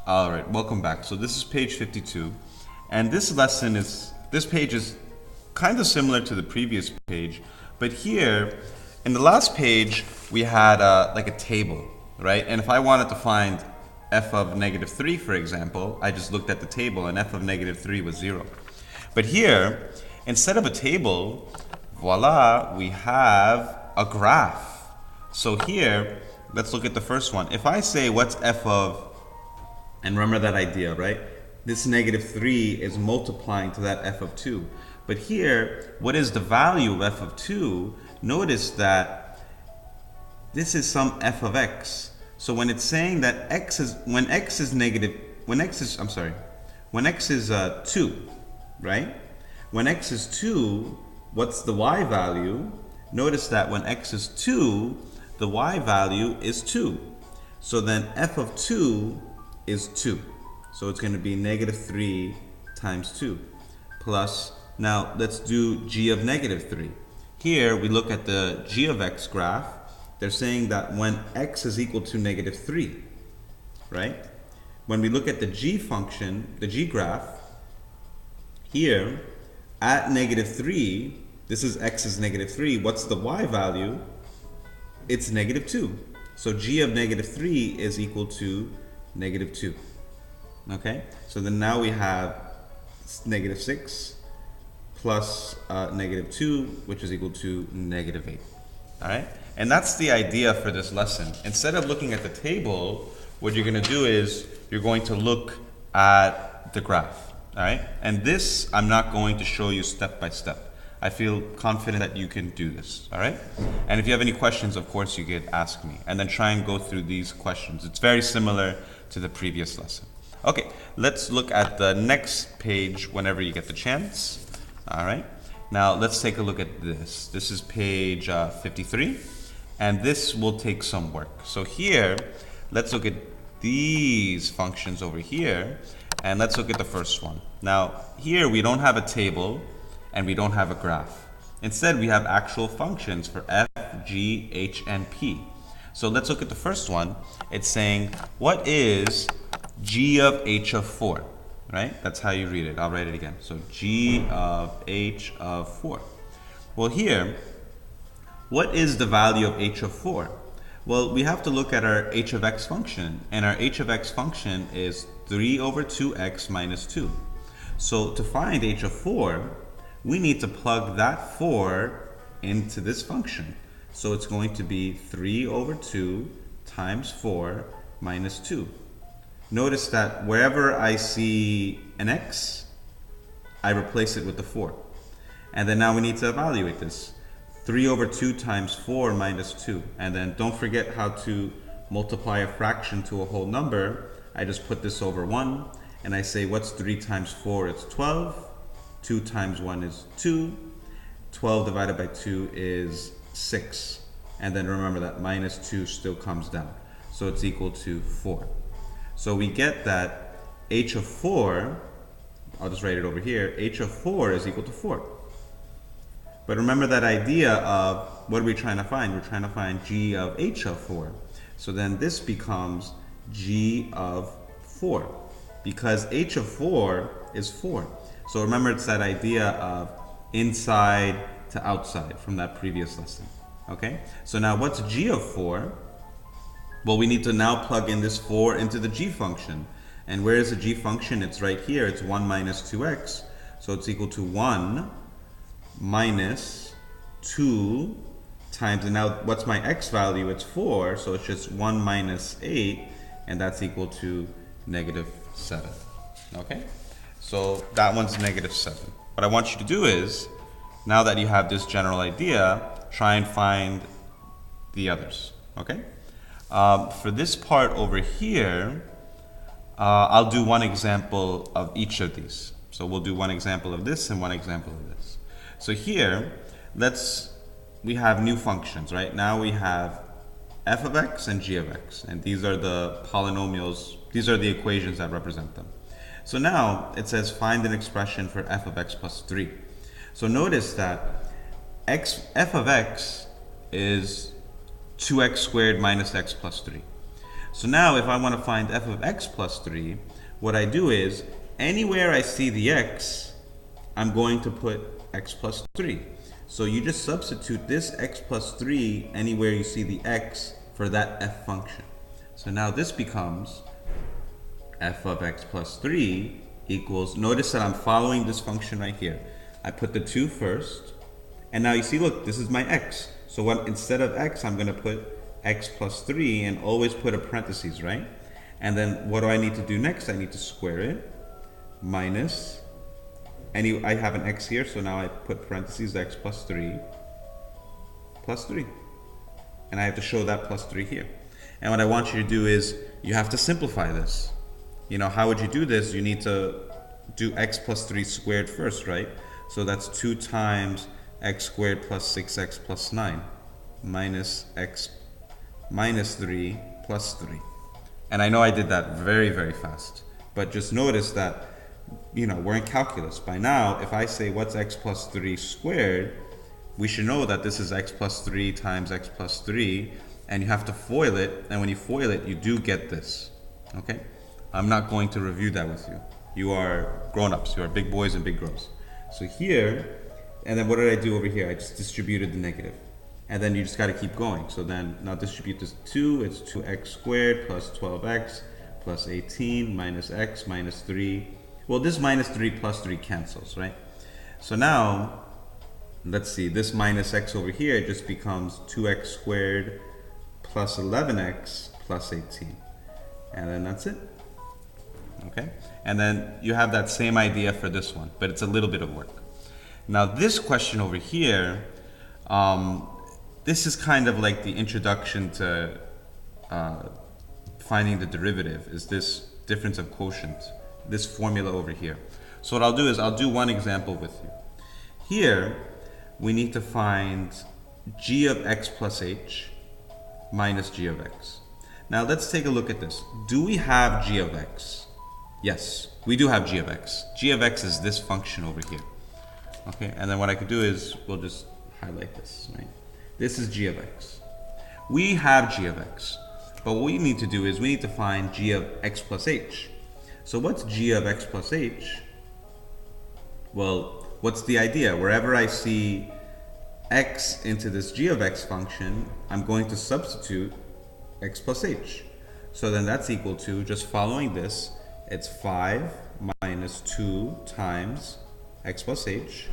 All right, welcome back. So this is page 52, and this page is kind of similar to the previous page, but here in the last page we had like a table, right? And if I wanted to find f of negative 3, for example, I just looked at the table and f of negative 3 was 0. But here, instead of a table, voila, we have a graph. So here, let's look at the first one. If I say what's f of, and remember that idea, right? This negative 3 is multiplying to that f of 2. But here, what is the value of f of 2? Notice that this is some f of x. So when it's saying that when x is 2, right? When x is 2, what's the y value? Notice that when x is 2, the y value is 2. So then f of 2 is 2. So it's going to be negative 3 times 2 plus, now let's do g of negative 3. Here we look at the g of x graph. They're saying that when x is equal to negative 3, right? When we look at the g function, the g graph, here at negative 3, this is x is negative 3. What's the y value? It's negative 2. So g of negative 3 is equal to negative 2. Okay, so then now we have negative 6 plus negative 2, which is equal to negative 8. All right, and that's the idea for this lesson. Instead of looking at the table, what you're going to do is you're going to look at the graph. All right, and this I'm not going to show you step by step. I feel confident that you can do this, all right? And if you have any questions, of course, you could ask me. And then try and go through these questions. It's very similar to the previous lesson. Okay, let's look at the next page whenever you get the chance. All right, now let's take a look at this. This is page 53, and this will take some work. So here, let's look at these functions over here, and let's look at the first one. Now, here we don't have a table, and we don't have a graph. Instead, we have actual functions for f, g, h, and p. So let's look at the first one. It's saying, what is g of h of 4? Right? That's how you read it. I'll write it again. So g of h of 4. Well, here, what is the value of h of 4? Well, we have to look at our h of x function. And our h of x function is 3 over 2x minus 2. So to find h of 4, we need to plug that 4 into this function. So it's going to be 3 over 2 times 4 minus 2. Notice that wherever I see an x, I replace it with the 4. And then now we need to evaluate this. 3 over 2 times 4 minus 2. And then don't forget how to multiply a fraction to a whole number. I just put this over 1, and I say what's 3 times 4? It's 12. 2 times 1 is 2. 12 divided by 2 is 6. And then remember that minus 2 still comes down. So it's equal to 4. So we get that h of 4, I'll just write it over here, h of 4 is equal to 4. But remember that idea of what are we trying to find? We're trying to find g of h of 4. So then this becomes g of 4, because h of 4 is 4. So remember, it's that idea of inside to outside from that previous lesson. Okay? So now what's g of 4? Well, we need to now plug in this 4 into the g function. And where is the g function? It's right here. It's 1 minus 2x. So it's equal to 1 minus 2 times, and now what's my x value? It's 4. So it's just 1 minus 8, and that's equal to negative 7. Okay? So that one's negative 7. What I want you to do is, now that you have this general idea, try and find the others. Okay? For this part over here, I'll do one example of each of these. So we'll do one example of this and one example of this. So here, we have new functions, right? Now we have f of x and g of x. And these are the polynomials, these are the equations that represent them. So now it says find an expression for f of x plus 3. So notice that f of x is 2x squared minus x plus 3. So now if I want to find f of x plus 3, what I do is, anywhere I see the x, I'm going to put x plus 3. So you just substitute this x plus 3 anywhere you see the x for that f function. So now this becomes f of x plus 3 equals, notice that I'm following this function right here. I put the 2 first, and now you see, look, this is my x. So what, instead of x, I'm going to put x plus 3 and always put a parentheses, right? And then what do I need to do next? I need to square it minus, I have an x here, so now I put parentheses x plus 3 plus 3. And I have to show that plus 3 here. And what I want you to do is, you have to simplify this. You know, how would you do this? You need to do x plus 3 squared first, right? So that's 2 times x squared plus 6x plus 9 minus x minus 3 plus 3. And I know I did that very, very fast. But just notice that, you know, we're in calculus. By now, if I say what's x plus 3 squared, we should know that this is x plus 3 times x plus 3, and you have to FOIL it, and when you FOIL it, you do get this, okay? I'm not going to review that with you. You are grown-ups, you are big boys and big girls. So here, and then what did I do over here? I just distributed the negative. And then you just gotta keep going. So then, now distribute this 2, it's 2x squared plus 12x plus 18 minus x minus 3. Well, this minus 3 plus 3 cancels, right? So now, let's see, this minus x over here just becomes 2x squared plus 11x plus 18. And then that's it. Okay? And then you have that same idea for this one, but it's a little bit of work. Now this question over here, this is kind of like the introduction to finding the derivative, is this difference of quotient, this formula over here. So what I'll do is I'll do one example with you. Here, we need to find g of x plus h minus g of x. Now let's take a look at this. Do we have g of x? Yes, we do have g of x. G of x is this function over here. Okay, and then what I could do is, we'll just highlight this, right? This is g of x. We have g of x, but what we need to do is we need to find g of x plus h. So what's g of x plus h? Well, what's the idea? Wherever I see x into this g of x function, I'm going to substitute x plus h. So then that's equal to, just following this, it's 5 minus 2 times x plus h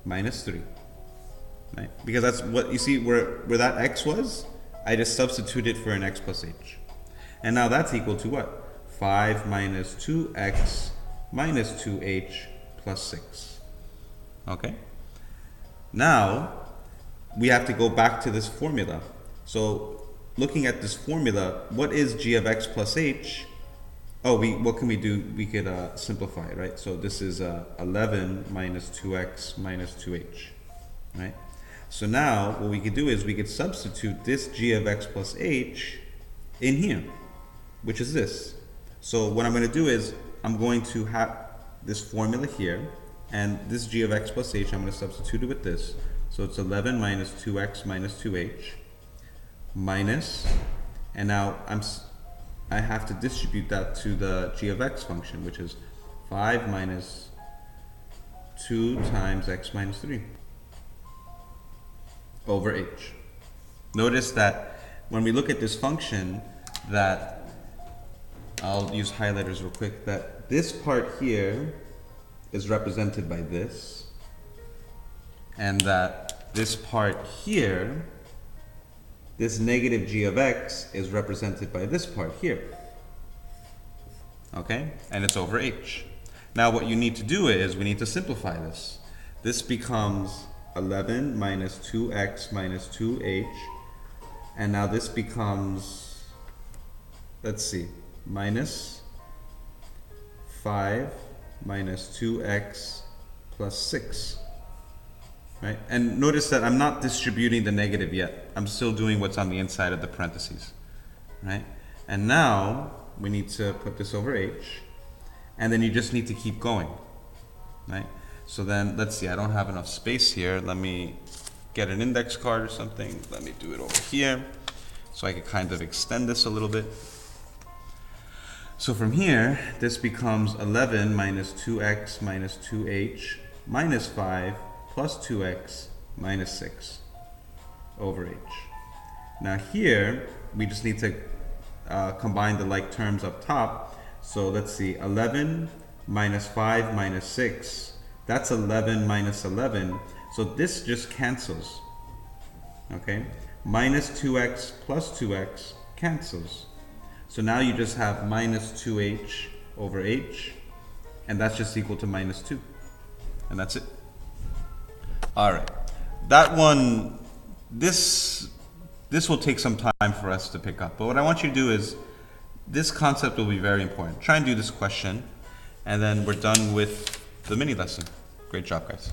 minus 3. Right? Because that's what you see where that x was, I just substituted for an x plus h. And now that's equal to what? 5 minus 2x minus 2h plus 6. Okay? Now, we have to go back to this formula. So, looking at this formula, what is g of x plus h? Oh, what can we do? We could simplify it, right? So this is 11 minus 2x minus 2h, right? So now, what we could do is we could substitute this g of x plus h in here, which is this. So what I'm going to do is, I'm going to have this formula here, and this g of x plus h, I'm going to substitute it with this. So it's 11 minus 2x minus 2h minus, and now I have to distribute that to the g of x function, which is 5 minus 2 times x minus 3 over h. Notice that when we look at this function, that I'll use highlighters real quick, that this part here is represented by this, and that this part here, this negative g of x, is represented by this part here. Okay? And it's over h. Now what you need to do is, we need to simplify this. This becomes 11 minus 2x minus 2h, and now this becomes, let's see, minus 5 minus 2x plus 6. Right? And notice that I'm not distributing the negative yet. I'm still doing what's on the inside of the parentheses. Right? And now we need to put this over h, and then you just need to keep going. Right? So then, let's see, I don't have enough space here. Let me get an index card or something. Let me do it over here. So I could kind of extend this a little bit. So from here, this becomes 11 minus 2x minus 2h minus 5 plus 2x minus 6 over h. Now here, we just need to combine the like terms up top. So let's see, 11 minus 5 minus 6, that's 11 minus 11. So this just cancels, okay? Minus 2x plus 2x cancels. So now you just have minus 2h over h, and that's just equal to minus 2. And that's it. All right. That one, this will take some time for us to pick up. But what I want you to do is, this concept will be very important. Try and do this question, and then we're done with the mini lesson. Great job, guys.